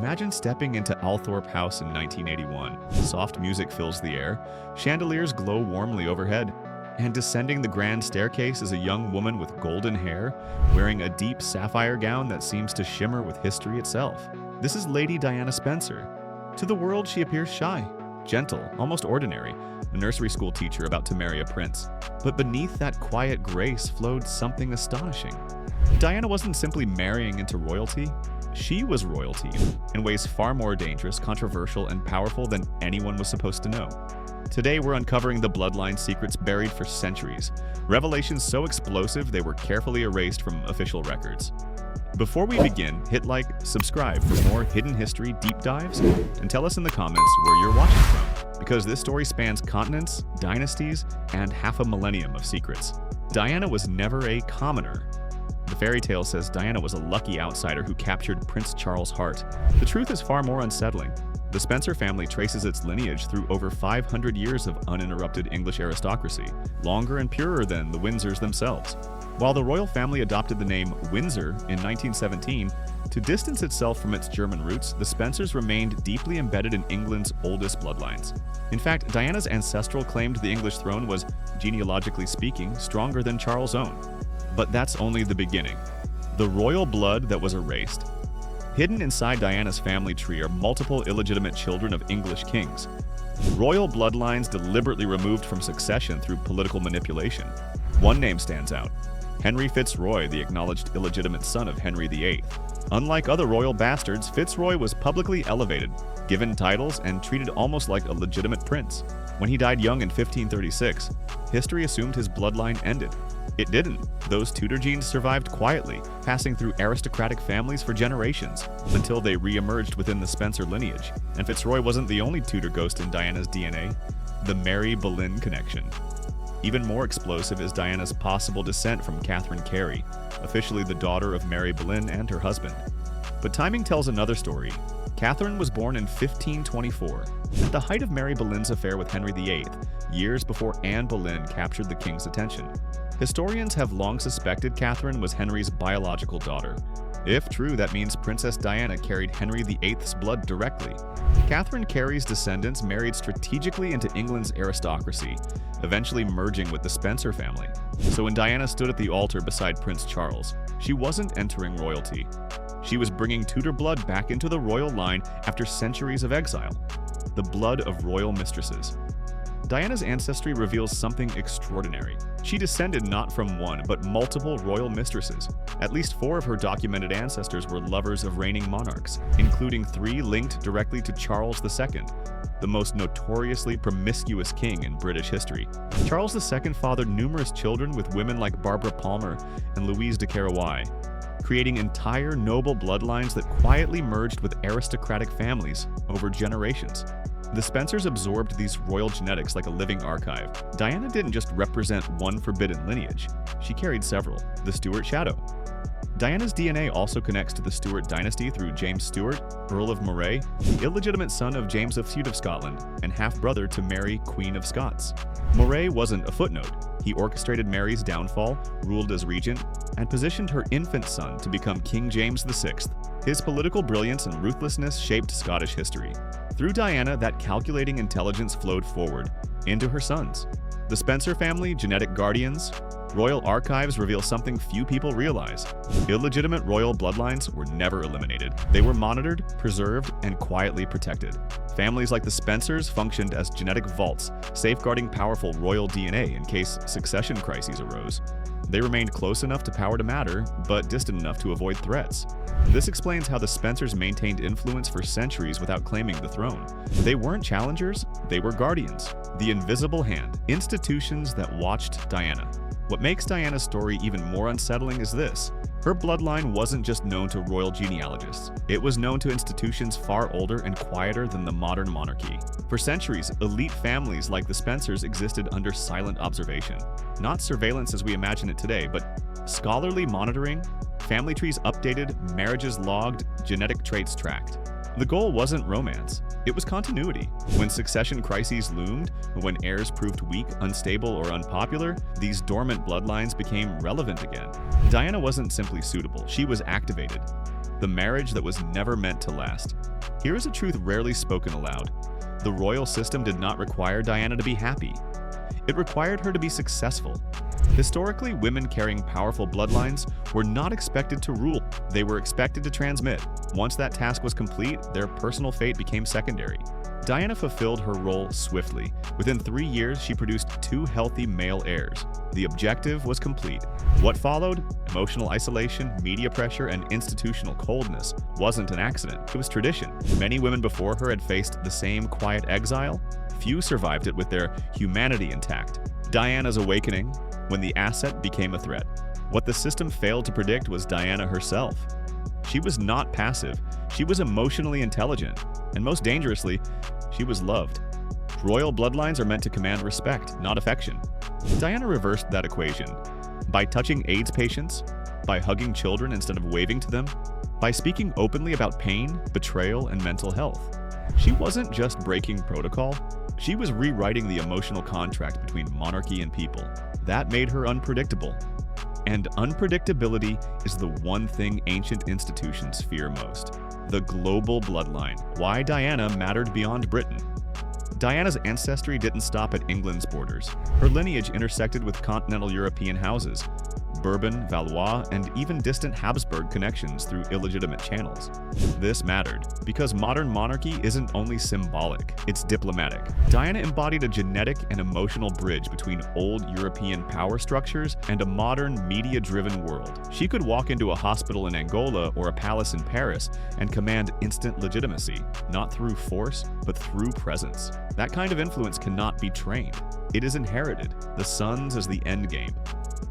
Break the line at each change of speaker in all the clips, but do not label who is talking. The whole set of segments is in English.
Imagine stepping into Althorpe House in 1981. Soft music fills the air, chandeliers glow warmly overhead, and descending the grand staircase is a young woman with golden hair, wearing a deep sapphire gown that seems to shimmer with history itself. This is Lady Diana Spencer. To the world, she appears shy, gentle, almost ordinary, a nursery school teacher about to marry a prince. But beneath that quiet grace flowed something astonishing. Diana wasn't simply marrying into royalty. She was royalty, in ways far more dangerous, controversial, and powerful than anyone was supposed to know. Today, we're uncovering the bloodline secrets buried for centuries, revelations so explosive they were carefully erased from official records. Before we begin, hit like, subscribe for more hidden history deep dives, and tell us in the comments where you're watching from, because this story spans continents, dynasties, and half a millennium of secrets. Diana was never a commoner. The fairy tale says Diana was a lucky outsider who captured Prince Charles' heart. The truth is far more unsettling. The Spencer family traces its lineage through over 500 years of uninterrupted English aristocracy, longer and purer than the Windsors themselves. While the royal family adopted the name Windsor in 1917, to distance itself from its German roots, the Spencers remained deeply embedded in England's oldest bloodlines. In fact, Diana's ancestral claim to the English throne was, genealogically speaking, stronger than Charles' own. But that's only the beginning. The royal blood that was erased. Hidden inside Diana's family tree are multiple illegitimate children of English kings. Royal bloodlines deliberately removed from succession through political manipulation. One name stands out: Henry Fitzroy, the acknowledged illegitimate son of Henry VIII. Unlike other royal bastards, Fitzroy was publicly elevated, given titles, and treated almost like a legitimate prince. When he died young in 1536, history assumed his bloodline ended. It didn't. Those Tudor genes survived quietly, passing through aristocratic families for generations, until they re-emerged within the Spencer lineage. And Fitzroy wasn't the only Tudor ghost in Diana's DNA. The Mary Boleyn connection. Even more explosive is Diana's possible descent from Catherine Carey, officially the daughter of Mary Boleyn and her husband. But timing tells another story. Catherine was born in 1524, at the height of Mary Boleyn's affair with Henry VIII, years before Anne Boleyn captured the king's attention. Historians have long suspected Catherine was Henry's biological daughter. If true, that means Princess Diana carried Henry VIII's blood directly. Catherine Carey's descendants married strategically into England's aristocracy, eventually merging with the Spencer family. So when Diana stood at the altar beside Prince Charles, she wasn't entering royalty. She was bringing Tudor blood back into the royal line after centuries of exile. The blood of royal mistresses. Diana's ancestry reveals something extraordinary. She descended not from one, but multiple royal mistresses. At least 4 of her documented ancestors were lovers of reigning monarchs, including 3 linked directly to Charles II, the most notoriously promiscuous king in British history. Charles II fathered numerous children with women like Barbara Palmer and Louise de Querouaille, creating entire noble bloodlines that quietly merged with aristocratic families over generations. The Spencers absorbed these royal genetics like a living archive. Diana didn't just represent one forbidden lineage, she carried several, the Stuart shadow. Diana's DNA also connects to the Stuart dynasty through James Stuart, Earl of Moray, the illegitimate son of James of Feud of Scotland, and half-brother to Mary, Queen of Scots. Moray wasn't a footnote. He orchestrated Mary's downfall, ruled as regent, and positioned her infant son to become King James VI. His political brilliance and ruthlessness shaped Scottish history. Through Diana, that calculating intelligence flowed forward, into her sons. The Spencer family, genetic guardians. Royal archives reveal something few people realize. Illegitimate royal bloodlines were never eliminated. They were monitored, preserved, and quietly protected. Families like the Spencers functioned as genetic vaults, safeguarding powerful royal DNA in case succession crises arose. They remained close enough to power to matter, but distant enough to avoid threats. This explains how the Spencers maintained influence for centuries without claiming the throne. They weren't challengers, they were guardians. The invisible hand, institutions that watched Diana. What makes Diana's story even more unsettling is this. Her bloodline wasn't just known to royal genealogists. It was known to institutions far older and quieter than the modern monarchy. For centuries, elite families like the Spencers existed under silent observation. Not surveillance as we imagine it today, but scholarly monitoring, family trees updated, marriages logged, genetic traits tracked. The goal wasn't romance, it was continuity. When succession crises loomed, when heirs proved weak, unstable, or unpopular, these dormant bloodlines became relevant again. Diana wasn't simply suitable, she was activated. the marriage that was never meant to last. Here is a truth rarely spoken aloud. The royal system did not require Diana to be happy. It required her to be successful. Historically, women carrying powerful bloodlines were not expected to rule. They were expected to transmit. Once that task was complete, their personal fate became secondary. Diana fulfilled her role swiftly. Within 3 years, she produced 2 healthy male heirs. The objective was complete. What followed? Emotional isolation, media pressure, and institutional coldness wasn't an accident. It was tradition. Many women before her had faced the same quiet exile. Few survived it with their humanity intact. Diana's awakening, when the asset became a threat. What the system failed to predict was Diana herself. She was not passive. She was emotionally intelligent. And most dangerously, she was loved. Royal bloodlines are meant to command respect, not affection. Diana reversed that equation. By touching AIDS patients, by hugging children instead of waving to them, by speaking openly about pain, betrayal, and mental health. She wasn't just breaking protocol, she was rewriting the emotional contract between monarchy and people. That made her unpredictable. And unpredictability is the one thing ancient institutions fear most. The global bloodline. Why Diana mattered beyond Britain. Diana's ancestry didn't stop at England's borders. Her lineage intersected with continental European houses, Bourbon, Valois, and even distant Habsburg connections through illegitimate channels. This mattered because modern monarchy isn't only symbolic, it's diplomatic. Diana embodied a genetic and emotional bridge between old European power structures and a modern, media-driven world. She could walk into a hospital in Angola or a palace in Paris and command instant legitimacy, not through force, but through presence. That kind of influence cannot be trained. It is inherited. The sons is the endgame.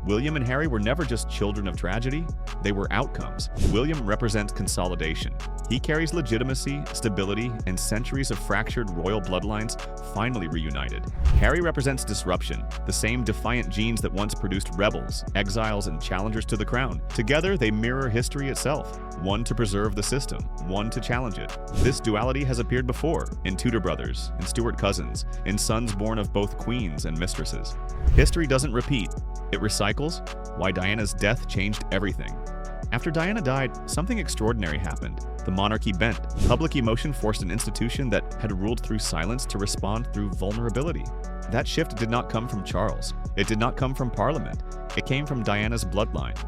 William and Harry were never just children of tragedy, they were outcomes. William represents consolidation. He carries legitimacy, stability, and centuries of fractured royal bloodlines finally reunited. Harry represents disruption, the same defiant genes that once produced rebels, exiles, and challengers to the crown. Together, they mirror history itself, one to preserve the system, one to challenge it. This duality has appeared before, in Tudor brothers, in Stuart cousins, in sons born of both queens and mistresses. History doesn't repeat, it recycles. Why Diana's death changed everything. After Diana died, something extraordinary happened. The monarchy bent. Public emotion forced an institution that had ruled through silence to respond through vulnerability. That shift did not come from Charles. It did not come from Parliament. It came from Diana's bloodline,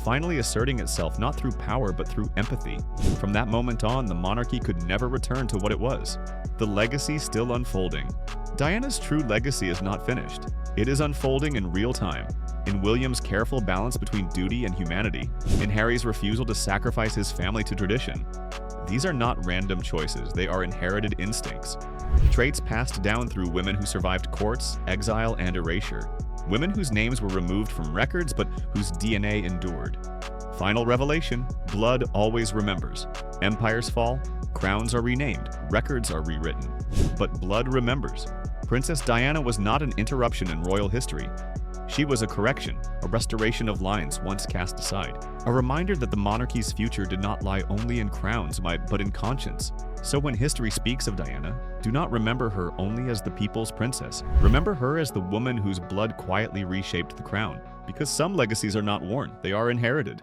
finally asserting itself not through power but through empathy. From that moment on, the monarchy could never return to what it was. The legacy still unfolding. Diana's true legacy is not finished. It is unfolding in real time. In William's careful balance between duty and humanity, in Harry's refusal to sacrifice his family to tradition. These are not random choices, they are inherited instincts. Traits passed down through women who survived courts, exile, and erasure. Women whose names were removed from records but whose DNA endured. Final revelation: blood always remembers. Empires fall, crowns are renamed, records are rewritten. But blood remembers. Princess Diana was not an interruption in royal history. She was a correction, a restoration of lines once cast aside. A reminder that the monarchy's future did not lie only in crowns, but in conscience. So when history speaks of Diana, do not remember her only as the people's princess. Remember her as the woman whose blood quietly reshaped the crown. Because some legacies are not worn, they are inherited.